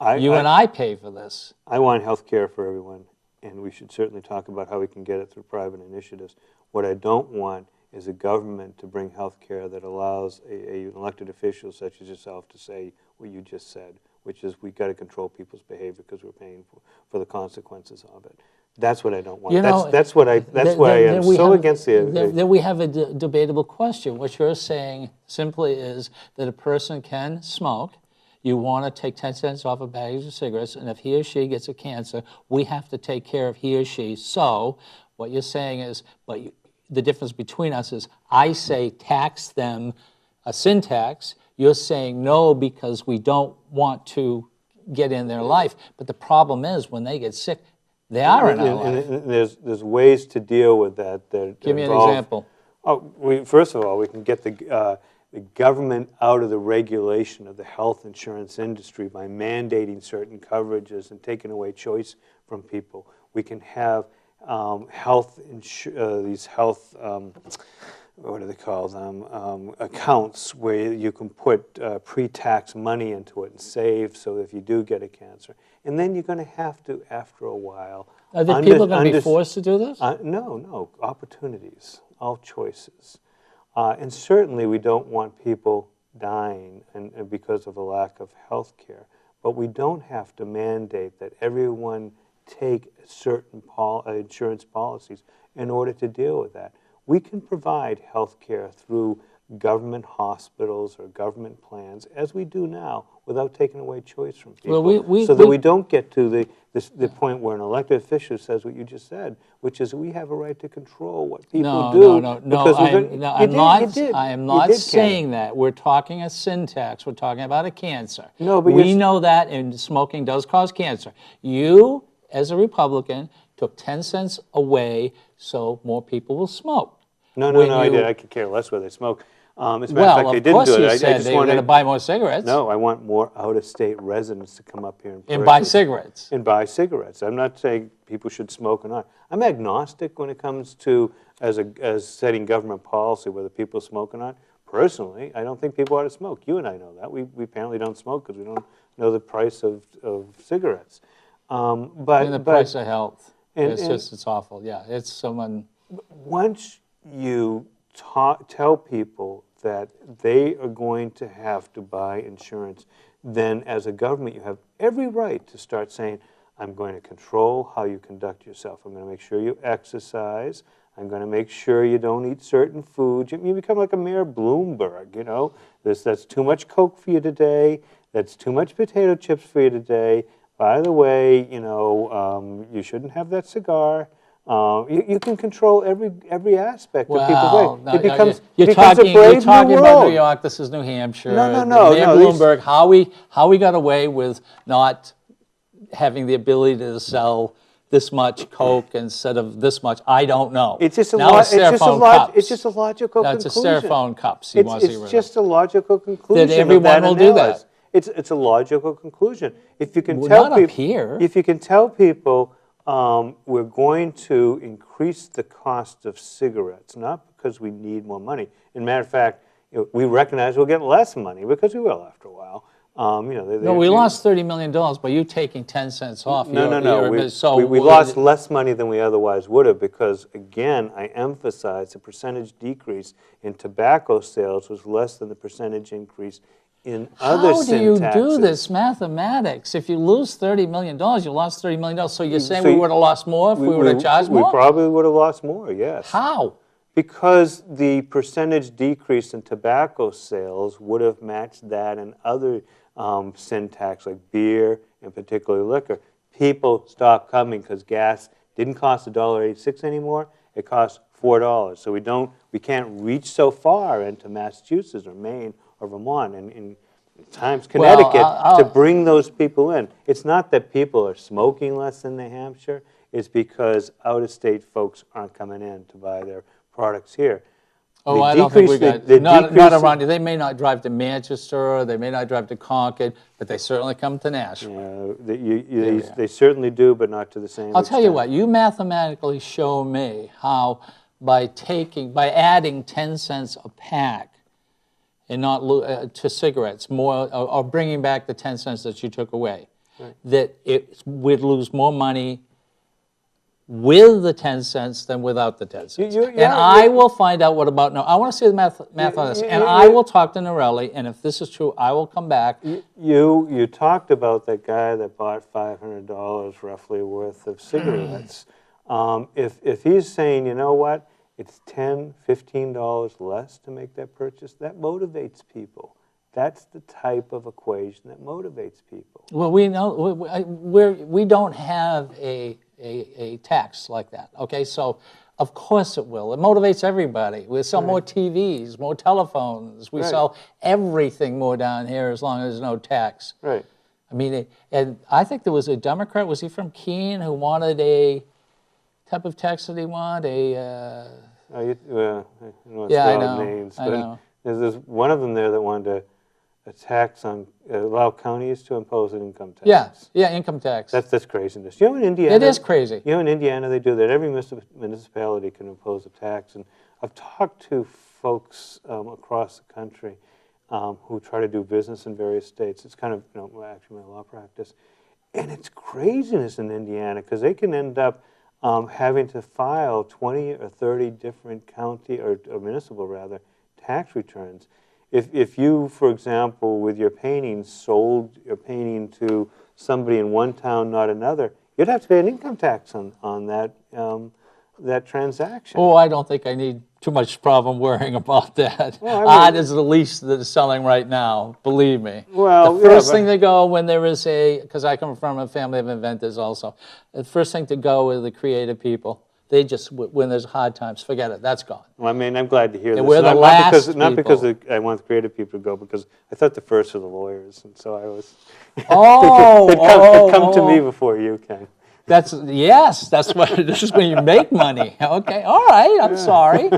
You and I pay for this. I want health care for everyone, and we should certainly talk about how we can get it through private initiatives. What I don't want is a government to bring health care that allows an elected official such as yourself to say what you just said, which is we've got to control people's behavior because we're paying for the consequences of it. That's what I don't want. That's why I am so against the... Then we have a debatable question. What you're saying simply is that a person can smoke. You want to take 10 cents off a bag of cigarettes, and if he or she gets a cancer, we have to take care of he or she. So what you're saying is, the difference between us is I say tax them a sin tax. You're saying no because we don't want to get in their life. But the problem is when they get sick, they are in our life. And there's ways to deal with that. Give me an example. First of all, we can get the government out of the regulation of the health insurance industry by mandating certain coverages and taking away choice from people. We can have these health, what do they call them, accounts where you can put pre-tax money into it and save so if you do get a cancer. And then you're going to have to, after a while... Are the people going to be forced to do this? No, opportunities, all choices. And certainly we don't want people dying and because of a lack of health care. But we don't have to mandate that everyone take certain insurance policies in order to deal with that. We can provide health care through government hospitals or government plans, as we do now, without taking away choice from people, so that we don't get to the point where an elected official says what you just said, which is we have a right to control what people do. I am not saying that. We're talking a sin tax. We're talking about a cancer. No, but we know that, and smoking does cause cancer. You, as a Republican, took 10 cents away so more people will smoke. No, I did. I could care less whether they smoke. As a matter of fact, they didn't do it. You said they were going to buy more cigarettes. No, I want more out-of-state residents to come up here and buy cigarettes. And buy cigarettes. I'm not saying people should smoke or not. I'm agnostic when it comes to as setting government policy whether people smoke or not. Personally, I don't think people ought to smoke. You and I know that. We apparently don't smoke because we don't know the price of cigarettes. And the price of health. It's awful. Yeah, it's someone. Once you tell people that they are going to have to buy insurance, then as a government you have every right to start saying, I'm going to control how you conduct yourself. I'm going to make sure you exercise. I'm going to make sure you don't eat certain foods. You become like a Mayor Bloomberg, you know. That's too much Coke for you today. That's too much potato chips for you today. By the way, you know, you shouldn't have that cigar. You can control every aspect of people's life. You're talking about New York. This is New Hampshire. No. Mayor Bloomberg, how we got away with not having the ability to sell this much Coke instead of this much, I don't know. It's just a it's just a logical conclusion. It's a styrofoam cups he wants to get rid of. It's just a logical conclusion. That everyone will do that. It's a logical conclusion. If you can If you can tell people. We're going to increase the cost of cigarettes, not because we need more money. As a matter of fact, we recognize we'll get less money because we will after a while. We lost $30 million by you taking 10 cents off. No. We lost less money than we otherwise would have because, again, I emphasize the percentage decrease in tobacco sales was less than the percentage increase in other sin taxes. How do you do this mathematics? If you lose $30 million, you lost $30 million. So you're saying we would have lost more if we would have charged more? We probably would have lost more, yes. How? Because the percentage decrease in tobacco sales would have matched that in other sin tax like beer and particularly liquor. People stopped coming because gas didn't cost $1.86 anymore. It cost $4. So we can't reach so far into Massachusetts or Maine or Vermont and in times Connecticut to bring those people in. It's not that people are smoking less in New Hampshire. It's because out-of-state folks aren't coming in to buy their products here. Oh, I don't think we got not around here. They may not drive to Manchester, they may not drive to Concord, but they certainly come to Nashville. They certainly do, but not to the same extent. I'll tell you what. You mathematically show me how by adding 10 cents a pack and not to cigarettes more, or bringing back the 10 cents that you took away, that we'd lose more money with the 10 cents than without the 10 cents. I will find out what about, no, I want to see the math on this, and I will talk to Norelli, and if this is true, I will come back. You talked about that guy that bought $500 roughly worth of cigarettes. If he's saying, you know what, it's $10, $15 less to make that purchase, that motivates people. That's the type of equation that motivates people. Well, we know we don't have a tax like that. Okay, so of course it will. It motivates everybody. We sell more TVs, more telephones. We sell everything more down here as long as there's no tax. Right. I mean, and I think there was a Democrat. Was he from Keene who wanted a type of tax that he wanted? Well, I don't want to Yeah, I throw out know, names, I but know. there's one of them there that wanted to a tax on, allow counties to impose an income tax. Yeah, yeah, income tax. That's craziness. You know in Indiana? It is crazy. You know in Indiana they do that. Every municipality can impose a tax. And I've talked to folks across the country who try to do business in various states. It's kind of, actually my law practice. And it's craziness in Indiana because they can end up having to file 20 or 30 different county or municipal, rather, tax returns. If you, for example, with your painting, sold your painting to somebody in one town, not another, you'd have to pay an income tax on that transaction. Oh, I don't think I need too much problem worrying about that. Well, I mean- Art is the least that is selling right now, believe me. Well, the yeah, first but- thing to go when there is because I come from a family of inventors also, the first thing to go is the creative people. They just, when there's hard times, forget it, that's gone. Well, I mean, I'm glad to hear this. we're the Not last not because people. I want the creative people to go, because I thought the first were the lawyers, and so I was. Oh, They'd come to me oh. before you can. Yes, that's what, this is when you make money. Okay, all right, I'm sorry.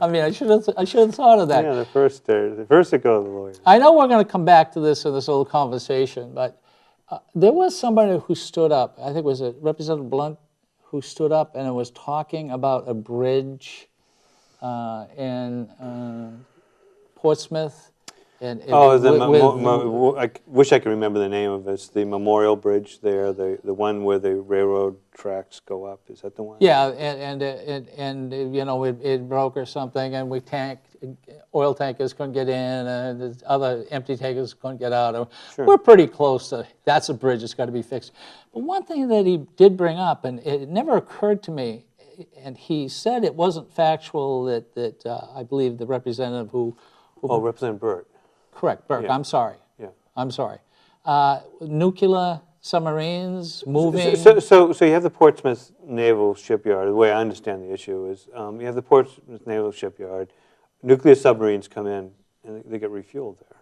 I mean, I should have thought of that. Yeah, the first to go are the lawyers. I know we're going to come back to this in this little conversation, but there was somebody who stood up, I think it was Representative Blunt, who stood up and was talking about a bridge in Portsmouth. And Oh, with, I wish I could remember the name of it. It's the Memorial Bridge there, the one where the railroad tracks go up. Is that the one? yeah, and it broke or something, and oil tankers couldn't get in, and the other empty tankers couldn't get out. Sure. We're pretty close to, that's a bridge that's got to be fixed. But one thing that he did bring up, and it never occurred to me, and he said it wasn't factual that I believe the representative who Oh, Representative Burt. correct, Burke, Yeah. I'm sorry. Yeah. I'm sorry. Nuclear submarines moving. So you have the Portsmouth Naval Shipyard. The way I understand the issue is you have the Portsmouth Naval Shipyard. Nuclear submarines come in and they get refueled there.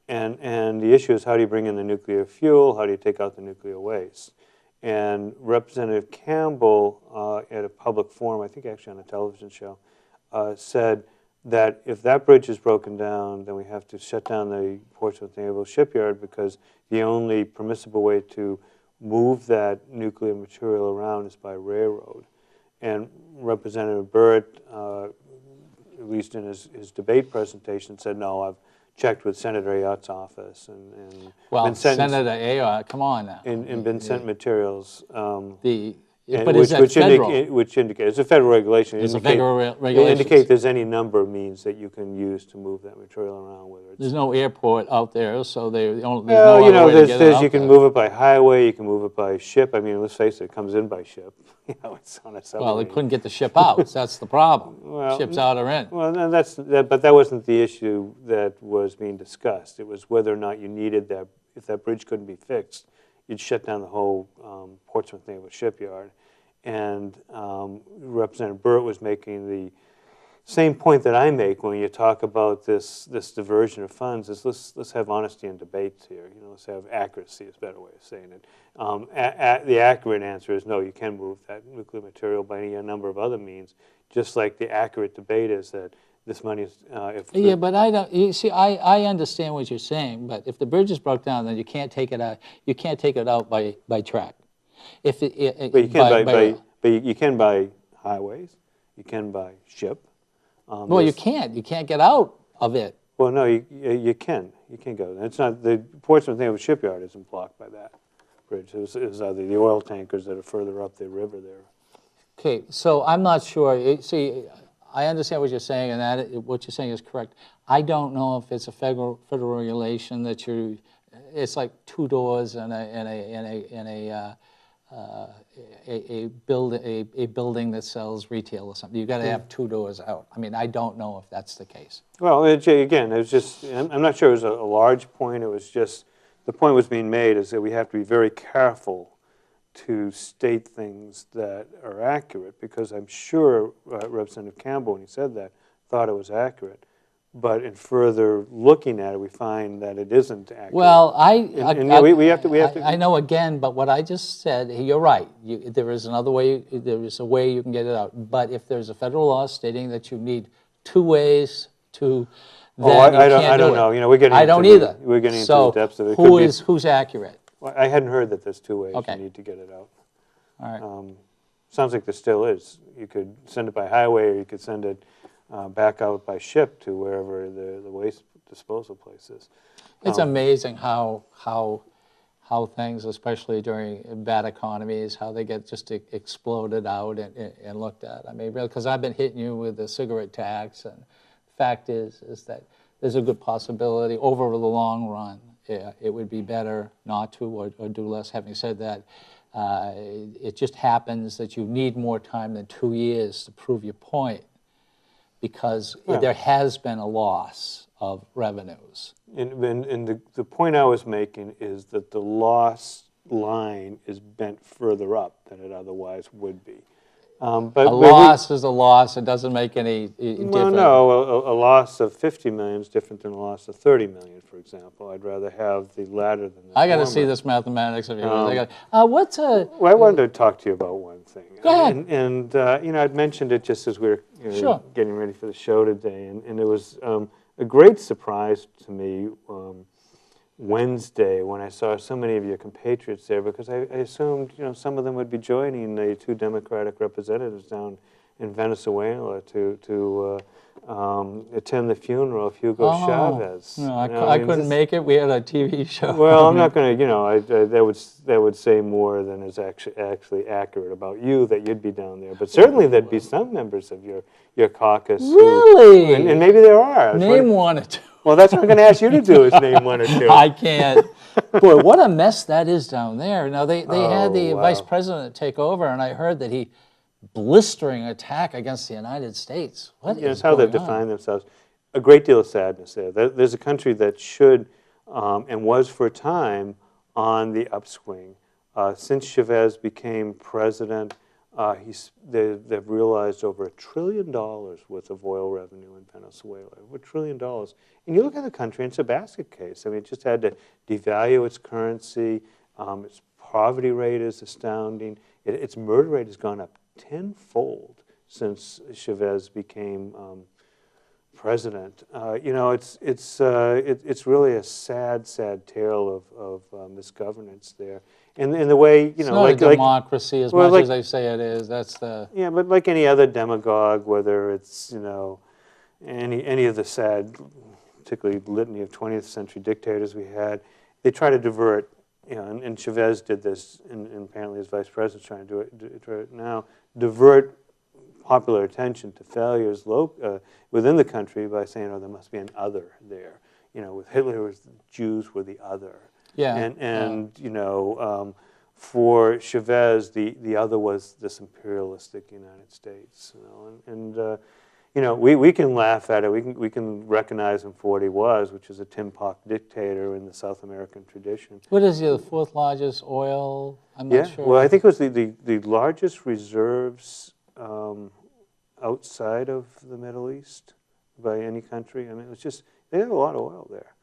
And the issue is, how do you bring in the nuclear fuel? How do you take out the nuclear waste? And Representative Campbell, at a public forum, I think actually on a television show, said that if that bridge is broken down, then we have to shut down the Portsmouth Naval Shipyard, because the only permissible way to move that nuclear material around is by railroad. And Representative Burt, at least in his debate presentation, said, no, I've checked with Senator Ayotte's office and Well, been sent, Senator Ayotte, come on now. and been sent materials. And But is that federal? Which indicates, it's a federal regulation. It's a indicate- federal It regulation. indicate there's any number of means that you can use to move that material around, whether it's... There's no airport out there, so there's no Well, other way to get it out you can there. move it by highway, you can move it by ship. I mean, let's face it, it comes in by ship. It's on a submarine. Well, they couldn't get the ship out. That's the problem. Well, Ships out or in. Well, no, but that wasn't the issue that was being discussed. It was whether or not you needed that. If that bridge couldn't be fixed, you'd shut down the whole Portsmouth Naval Shipyard. And Representative Burt was making the same point that I make when you talk about this diversion of funds. Is let's have honesty and debates here. Let's have accuracy is a better way of saying it. The accurate answer is no. You can move that nuclear material by any number of other means. Just like the accurate debate is that this money is. Yeah, but I don't. You see, I understand what you're saying, but if the bridge is broke down, then you can't take it out. You can't take it out by track. If it, But you can but you can buy highways. You can buy ship. Well, you can't. You can't get out of it. Well, no, you can. You can go. It's not the Portsmouth Naval Shipyard isn't blocked by that bridge. It was either the oil tankers that are further up the river there. Okay, so I'm not sure. See, I understand what you're saying, and that what you're saying is correct. I don't know if it's a federal regulation that it's like two doors and a building that sells retail or something. You've got to have two doors out. I mean, I don't know if that's the case. Well, again, it was just, I'm not sure it was a large point. It was just, the point was being made is that we have to be very careful to state things that are accurate, because I'm sure Representative Campbell, when he said that, thought it was accurate. but in further looking at it, we find that it isn't accurate. Well, we have to. I know again, but what I just said, you're right. There is another way. There is a way you can get it out. But if there's a federal law stating that you need 2 ways to, then I you can't do don't it. know. We're getting I into don't the- either. we're getting into so the depths of it. It who could be- is who's accurate? Well, I hadn't heard that there's 2 ways Okay. you need to get it out. All right. Sounds like there still is. You could send it by highway, or you could send it back out by ship to wherever the waste disposal place is. It's amazing how things, especially during bad economies, how they get just exploded out and looked at. I mean, really, because I've been hitting you with the cigarette tax, and the fact is that there's a good possibility over the long run it would be better not to or do less. Having said that, it just happens that you need more time than 2 years to prove your point, because there has been a loss of revenues. And the point I was making is that the loss line is bent further up than it otherwise would be. But a loss is a loss. It doesn't make any difference. Well, no, a loss of 50 million is different than a loss of 30 million, for example. I'd rather have the latter than the I got to former. see this mathematics of yours. What's a... Well, I wanted to talk to you about one thing. Go ahead. And I'd mentioned it just as we were Sure. getting ready for the show today, and it was a great surprise to me Wednesday when I saw so many of your compatriots there, because I assumed some of them would be joining the 2 Democratic representatives down in Venezuela to attend the funeral of Hugo Chavez. No, I couldn't make it. We had a TV show. Well, I'm not going to, that would say more than is actually accurate about you, that you'd be down there. But certainly there'd be some members of your caucus. Really? And maybe there are. Name 1 or 2. Well, that's what I'm going to ask you to do, is name 1 or 2. I can't. Boy, what a mess that is down there. Now, they had the vice president take over, and I heard that he blistering attack against the United States. What is it's how they've going on? defined themselves. A great deal of sadness there. There's a country that should and was for a time on the upswing. Since Chavez became president, they've realized over $1 trillion worth of oil revenue in Venezuela. $1 trillion. And you look at the country, and it's a basket case. I mean, it just had to devalue its currency. Its poverty rate is astounding. Its murder rate has gone up tenfold since Chavez became president. It's really a sad tale of misgovernance there. And in the way, It's not a democracy as much as they say it is. That's the... Yeah, but like any other demagogue, whether it's, any of the sad, particularly litany of 20th century dictators we had, they try to divert, and Chavez did this, and apparently his vice president's trying to do it now, divert popular attention to failures within the country by saying, there must be an other there. With Hitler, Jews were the other. Yeah. And for Chavez, the other was this imperialistic United States. We can laugh at it. We can recognize him for what he was, which is a tin pot dictator in the South American tradition. What is the 4th largest oil? I'm not sure. Well, I think it was the largest reserves outside of the Middle East by any country. I mean, it was just, they have a lot of oil there.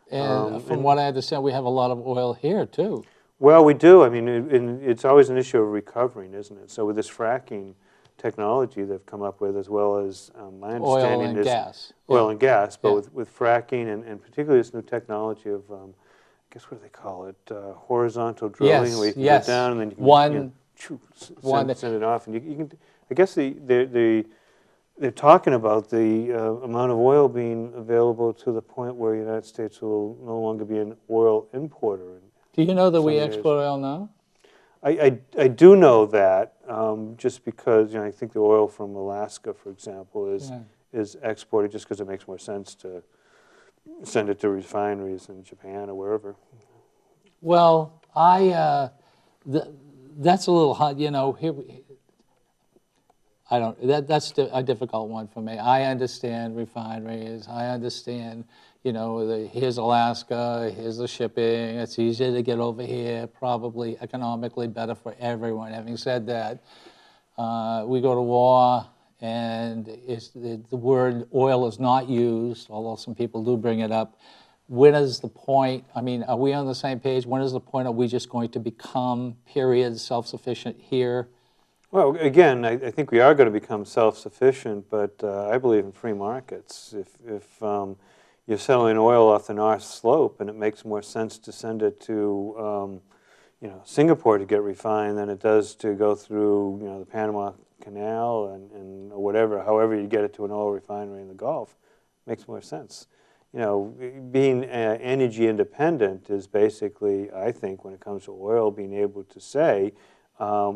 And from what I understand, we have a lot of oil here, too. Well, we do. I mean, it's always an issue of recovering, isn't it? So with this fracking technology they've come up with, as well as my understanding Oil and is gas. oil and gas, but Yeah. with fracking and particularly this new technology of, I guess what do they call it, horizontal drilling, Yes, where you can yes. go down and then you can send it off, and you can. I guess they're talking about the amount of oil being available to the point where the United States will no longer be an oil importer. Do you know that we some years. export oil now? I do know that, just because I think the oil from Alaska, for example, is exported just because it makes more sense to send it to refineries in Japan or wherever. Well, that's a little hot. That's a difficult one for me. I understand refineries. I understand, here's Alaska, here's the shipping. It's easier to get over here, probably economically better for everyone. Having said that, we go to war and the word oil is not used, although some people do bring it up. When is the point, I mean, are we on the same page? When is the point, are we just going to become, period, self-sufficient here? Well, again, I think we are going to become self-sufficient, but I believe in free markets. If you're selling oil off the North Slope and it makes more sense to send it to Singapore to get refined than it does to go through the Panama Canal and whatever, however you get it to an oil refinery in the Gulf, makes more sense. Being energy independent is basically, I think, when it comes to oil, being able to say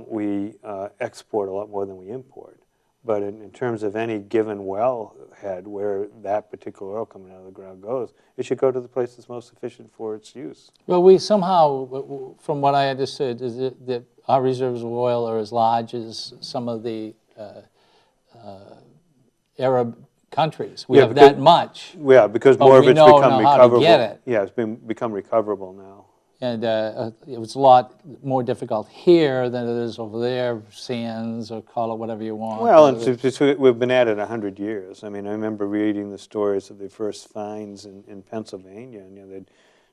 we export a lot more than we import. But in terms of any given wellhead where that particular oil coming out of the ground goes, it should go to the place that's most efficient for its use. Well, we somehow, from what I understood, is that our reserves of oil are as large as some of the Arab countries. We have that much. Yeah, because but more of we it's know become how recoverable. to get it. Yeah, it's become recoverable now. And it was a lot more difficult here than it is over there, sands, or call it whatever you want. Well, and we've been at it 100 years. I mean, I remember reading the stories of the first finds in Pennsylvania, and they'd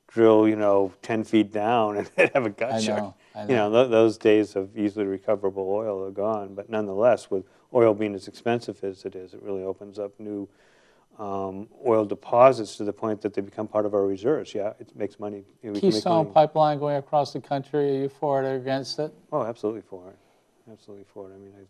drill, 10 feet down and they'd have a gut shot. I know. Those days of easily recoverable oil are gone. But nonetheless, with oil being as expensive as it is, it really opens up new oil deposits to the point that they become part of our reserves. Yeah, it makes money. Keystone Pipeline going across the country, are you for it or against it? Oh, absolutely for it. Absolutely for it. I mean, I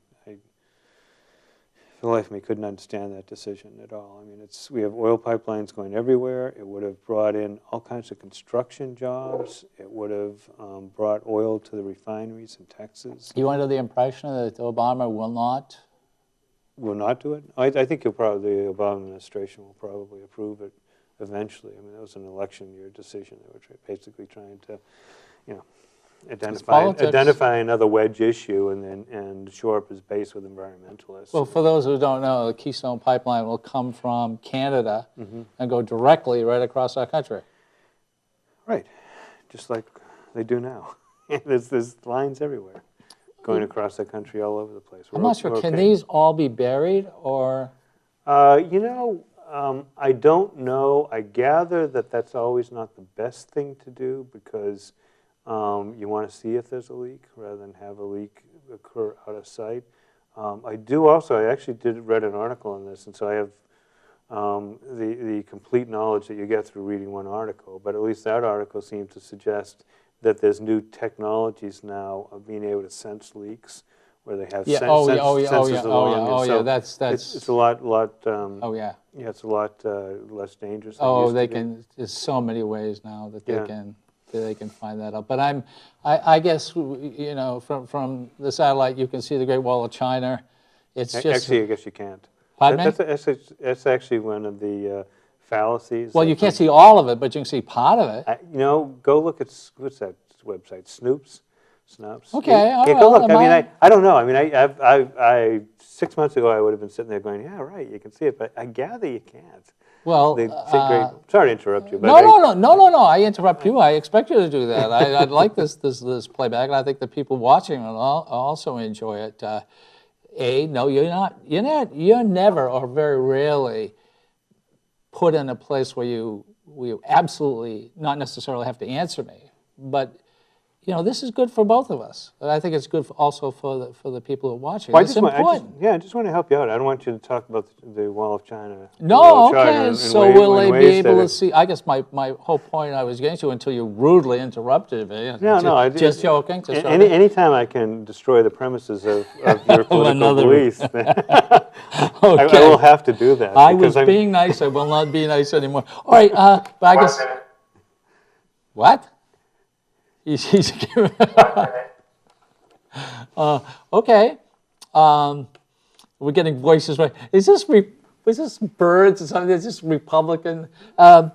for the life of me, couldn't understand that decision at all. I mean, we have oil pipelines going everywhere. It would have brought in all kinds of construction jobs. It would have brought oil to the refineries in Texas. You under the impression that Obama will not do it? I think the Obama administration will probably approve it eventually. I mean, that was an election year decision. They were basically trying to, identify another wedge issue and shore up his base with environmentalists. Well, for those who don't know, the Keystone Pipeline will come from Canada and go directly right across our country. Right, just like they do now. There's lines everywhere going across the country all over the place. I'm not sure. Can these all be buried or? I don't know. I gather that that's always not the best thing to do because you want to see if there's a leak rather than have a leak occur out of sight. I actually read an article on this, and so I have the complete knowledge that you get through reading one article, but at least that article seemed to suggest that there's new technologies now of being able to sense leaks, where they have sensors along. It's a lot. It's a lot less dangerous. There's so many ways now that they can find that out. But I guess from the satellite you can see the Great Wall of China. It's just actually, I guess you can't. Pardon me? That's actually one of the fallacies. Well, you can't see all of it, but you can see part of it. Go look at what's that website? Snoops. Okay, all right. Go look. I don't know. I mean, 6 months ago I would have been sitting there going, yeah, right, you can see it, but I gather you can't. Well, sorry to interrupt you. But no. I interrupt you. I expect you to do that. I'd like this playback, and I think the people watching will also enjoy it. No, you're not. You're never, or very rarely, put in a place where you absolutely not necessarily have to answer me, but this is good for both of us. And I think it's good also for the people who are watching. Well, it's important. I just want to help you out. I don't want you to talk about the Wall of China. No, okay. So will they be able to see? I guess my whole point I was getting to until you rudely interrupted me. No. Just joking. Anytime I can destroy the premises of your political beliefs, I will have to do that. I was being nice. I will not be nice anymore. All right, but I guess. What? He's okay. We're getting voices right. Is this birds or something? Is this Republican? I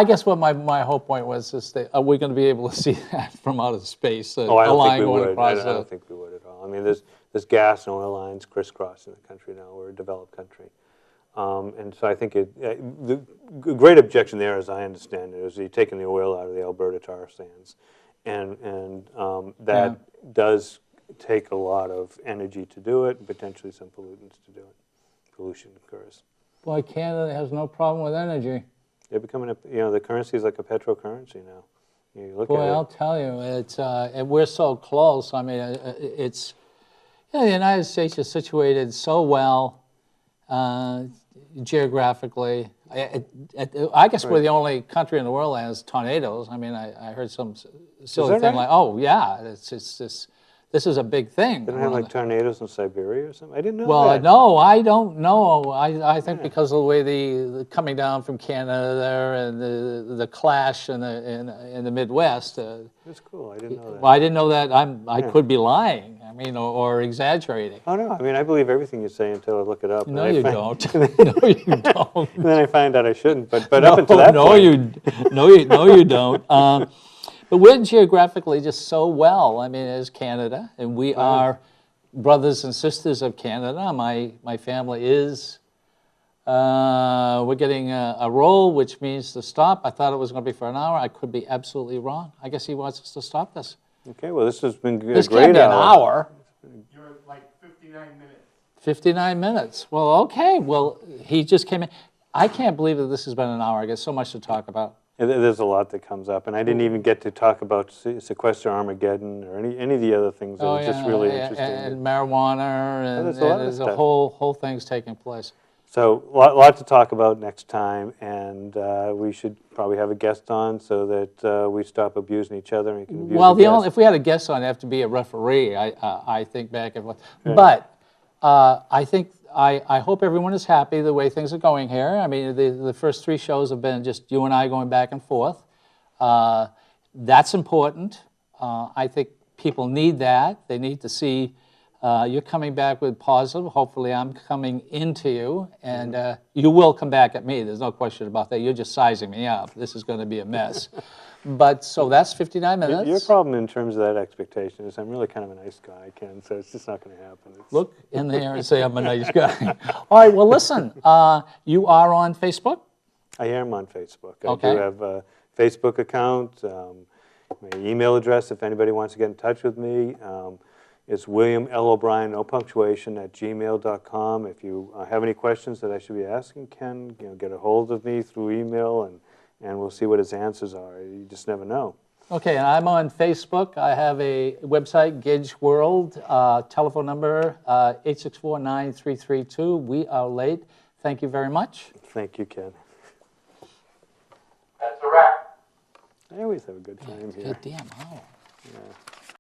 guess what my whole point was is that are we going to be able to see that from outer space? I don't think we would. I don't think we would at all. I mean, there's gas and oil lines crisscrossing the country now. We're a developed country. And so I think the great objection there, as I understand it, is you're taking the oil out of the Alberta tar sands, and that does take a lot of energy to do it, and potentially some pollutants to do it. Pollution occurs. Boy, Canada has no problem with energy. They're becoming, the currency is like a petrocurrency now. You look Boy, at I'll tell you, it's and we're so close. I mean, it's the United States is situated so well geographically. I guess we're the only country in the world that has tornadoes. I mean, I heard some silly thing right? like, oh yeah, this is a big thing. They don't have like tornadoes in Siberia or something? I didn't know Well, that. no, I don't know. I think because of the way the coming down from Canada there and the clash in the Midwest. That's cool. I didn't know that. Well, I didn't know that. I could be lying. I mean, or exaggerating. Oh, no. I mean, I believe everything you say until I look it up. No, you don't. No, you don't. And then I find out I shouldn't. But up until that point. No, you don't. But we're geographically just so well. I mean, as Canada, and we are brothers and sisters of Canada. My family is. We're getting a roll, which means to stop. I thought it was going to be for an hour. I could be absolutely wrong. I guess he wants us to stop this. Okay, well, this has been a This great can't be an hour. You're at like 59 minutes. 59 minutes. Well, okay. Well, he just came in. I can't believe that this has been an hour. I got so much to talk about. There's a lot that comes up, and I didn't even get to talk about sequester Armageddon or any of the other things that are just really interesting. And marijuana, and there's a lot of there's a stuff. whole thing's taking place. So lot to talk about next time, and we should probably have a guest on so that we stop abusing each other and we can abuse Well, the guest. if we had a guest on, it'd have to be a referee. I think back and forth. But I hope everyone is happy the way things are going here. I mean, the first 3 shows have been just you and I going back and forth. That's important. I think people need that. They need to see you're coming back with positive. Hopefully, I'm coming into you, and you will come back at me. There's no question about that. You're just sizing me up. This is going to be a mess. But so that's 59 minutes. Your problem in terms of that expectation is I'm really kind of a nice guy, Ken, so it's just not going to happen. Look in the air and say I'm a nice guy. All right, well, listen, you are on Facebook? I am on Facebook. Okay. I do have a Facebook account, my email address if anybody wants to get in touch with me. It's William L. O'Brien, no punctuation, @gmail.com. If you have any questions that I should be asking Ken, get a hold of me through email, and we'll see what his answers are. You just never know. Okay, and I'm on Facebook. I have a website, Gidge World, telephone number 864-9332. We are late. Thank you very much. Thank you, Ken. That's a wrap. I always have a good time here. Good damn hour. Yeah.